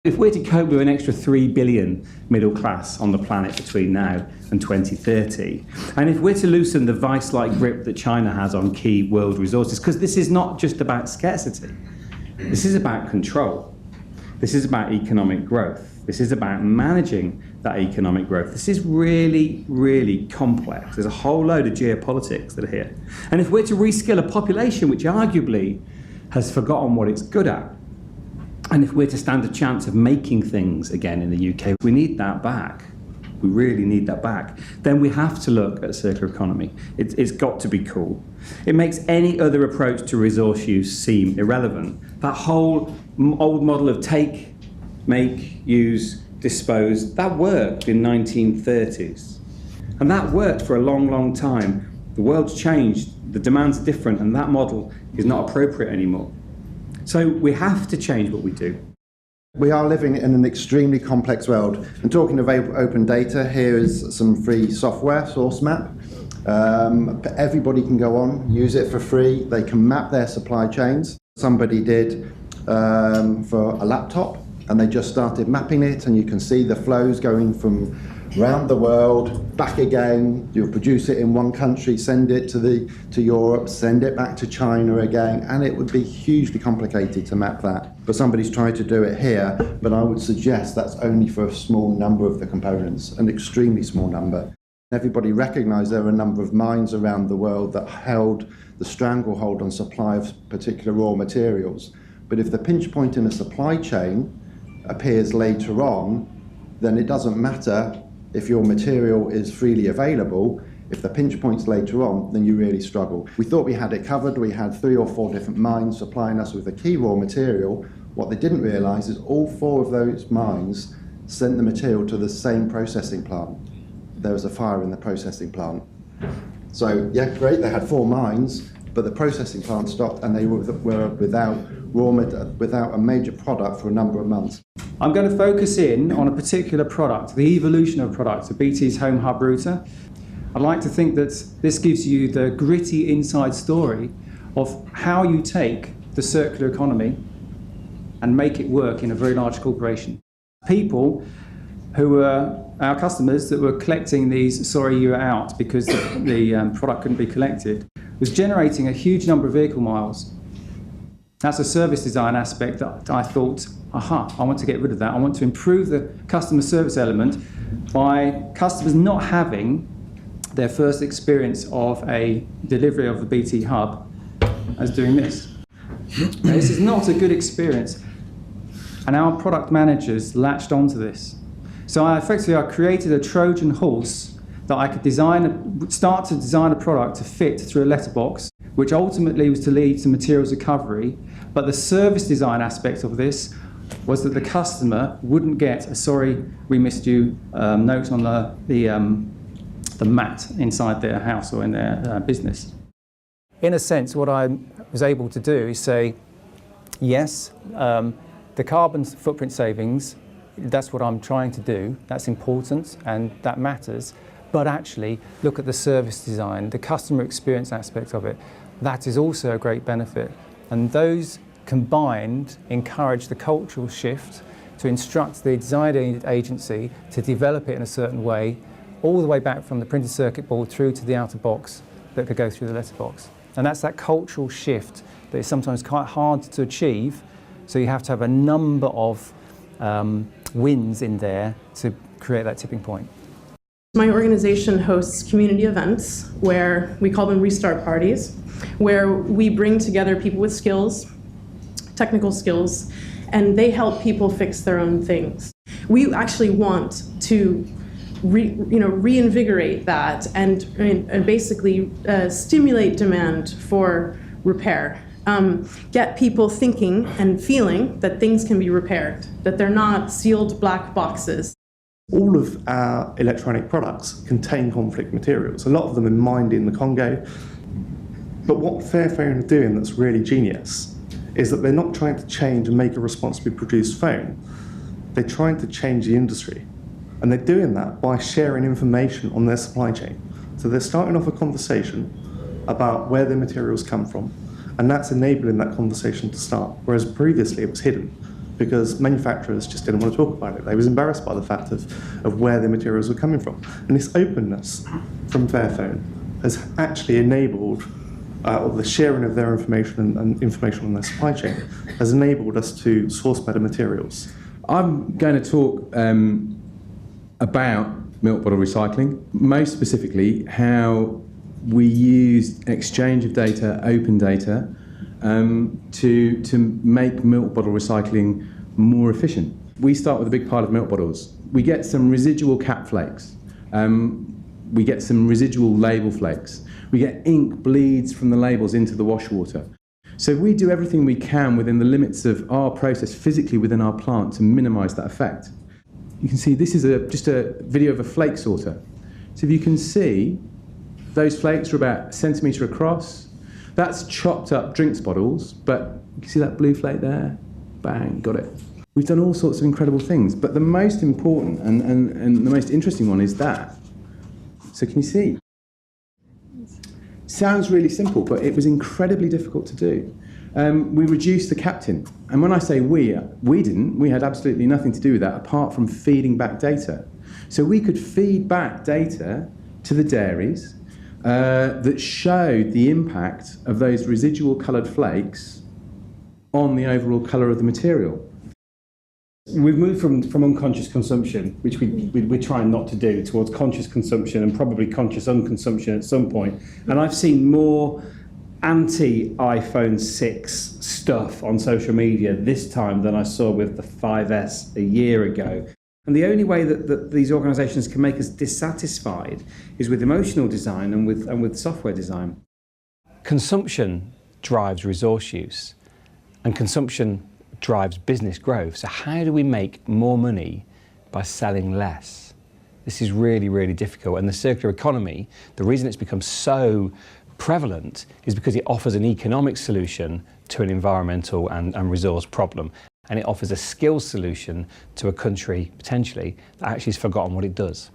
If we're to cope with an extra 3 billion middle class on the planet between now and 2030, and if we're to loosen the vice-like grip that China has on key world resources, because this is not just about scarcity, this is about control, this is about economic growth, this is about managing that economic growth. This is really, really complex. There's a whole load of geopolitics that are here. And if we're to reskill a population which arguably has forgotten what it's good at, and if we're to stand a chance of making things again in the UK, we need that back. We really need that back. Then we have to look at a circular economy. It's got to be cool. It makes any other approach to resource use seem irrelevant. That whole old model of take, make, use, dispose, that worked in 1930s. And that worked for a long, long time. The world's changed, the demands are different, and that model is not appropriate anymore. So we have to change what we do. We are living in an extremely complex world. And talking of open data, here is some free software, Source Map. Everybody can go on, use it for free. They can map their supply chains. Somebody did for a laptop, and they just started mapping it, and you can see the flows going from around the world, back again. You'll produce it in one country, send it to Europe, send it back to China again, and it would be hugely complicated to map that. But somebody's tried to do it here, but I would suggest that's only for a small number of the components, an extremely small number. Everybody recognised there are a number of mines around the world that held the stranglehold on supply of particular raw materials. But if the pinch point in a supply chain appears later on, then it doesn't matter if your material is freely available. If the pinch point's later on, then you really struggle. We thought we had it covered. We had 3 or 4 different mines supplying us with the key raw material. What they didn't realise is all 4 of those mines sent the material to the same processing plant. There was a fire in the processing plant. So, yeah, great, they had 4 mines, but the processing plant stopped and they were without a major product for a number of months. I'm going to focus in on a particular product, the evolution of a product, so BT's Home Hub router. I'd like to think that this gives you the gritty inside story of how you take the circular economy and make it work in a very large corporation. People who were our customers that were collecting these sorry you were out because the product couldn't be collected was generating a huge number of vehicle miles. That's a service design aspect that I thought, aha, I want to get rid of that. I want to improve the customer service element by customers not having their first experience of a delivery of the BT Hub as doing this. Now, this is not a good experience. And our product managers latched onto this. So I created a Trojan horse that I could start to design a product to fit through a letterbox, which ultimately was to lead to materials recovery. But the service design aspect of this was that the customer wouldn't get a sorry we missed you note on the mat inside their house or in their business. In a sense, what I was able to do is say, yes, the carbon footprint savings, that's what I'm trying to do, that's important and that matters, but actually look at the service design, the customer experience aspect of it. That is also a great benefit. And those combined encourage the cultural shift to instruct the design agency to develop it in a certain way, all the way back from the printed circuit board through to the outer box that could go through the letterbox. And that's that cultural shift that is sometimes quite hard to achieve, so you have to have a number of wins in there to create that tipping point. My organization hosts community events where we call them restart parties, where we bring together people with skills, technical skills, and they help people fix their own things. We actually want to reinvigorate that and basically stimulate demand for repair. Get people thinking and feeling that things can be repaired, that they're not sealed black boxes. All of our electronic products contain conflict materials. A lot of them are mined in the Congo. But what Fairphone are doing that's really genius is that they're not trying to change and make a responsibly produced phone. They're trying to change the industry. And they're doing that by sharing information on their supply chain. So they're starting off a conversation about where their materials come from, and that's enabling that conversation to start, whereas previously it was hidden. because manufacturers just didn't want to talk about it. They was embarrassed by the fact of where the materials were coming from. And this openness from Fairphone has actually enabled, or the sharing of their information and information on their supply chain has enabled us to source better materials. I'm going to talk about milk bottle recycling, most specifically how we used exchange of data, open data, to make milk bottle recycling more efficient. We start with a big pile of milk bottles. We get some residual cap flakes. We get some residual label flakes. We get ink bleeds from the labels into the wash water. So we do everything we can within the limits of our process physically within our plant to minimise that effect. You can see this is just a video of a flake sorter. So if you can see, those flakes are about a centimetre across. That's chopped up drinks bottles, but you can see that blue flake there? Bang, got it. We've done all sorts of incredible things, but the most important and the most interesting one is that. So can you see? Sounds really simple, but it was incredibly difficult to do. We reduced the cap-tin, and when I say we didn't, we had absolutely nothing to do with that apart from feeding back data. So we could feed back data to the dairies that showed the impact of those residual coloured flakes on the overall colour of the material. We've moved from unconscious consumption, which we're trying not to do, towards conscious consumption and probably conscious unconsumption at some point. And I've seen more anti-iPhone 6 stuff on social media this time than I saw with the 5S a year ago. And the only way that these organisations can make us dissatisfied is with emotional design and with software design. Consumption drives resource use, and consumption drives business growth. So how do we make more money by selling less? This is really, really difficult. And the circular economy, the reason it's become so prevalent is because it offers an economic solution to an environmental and resource problem. And it offers a skills solution to a country, potentially, that actually has forgotten what it does.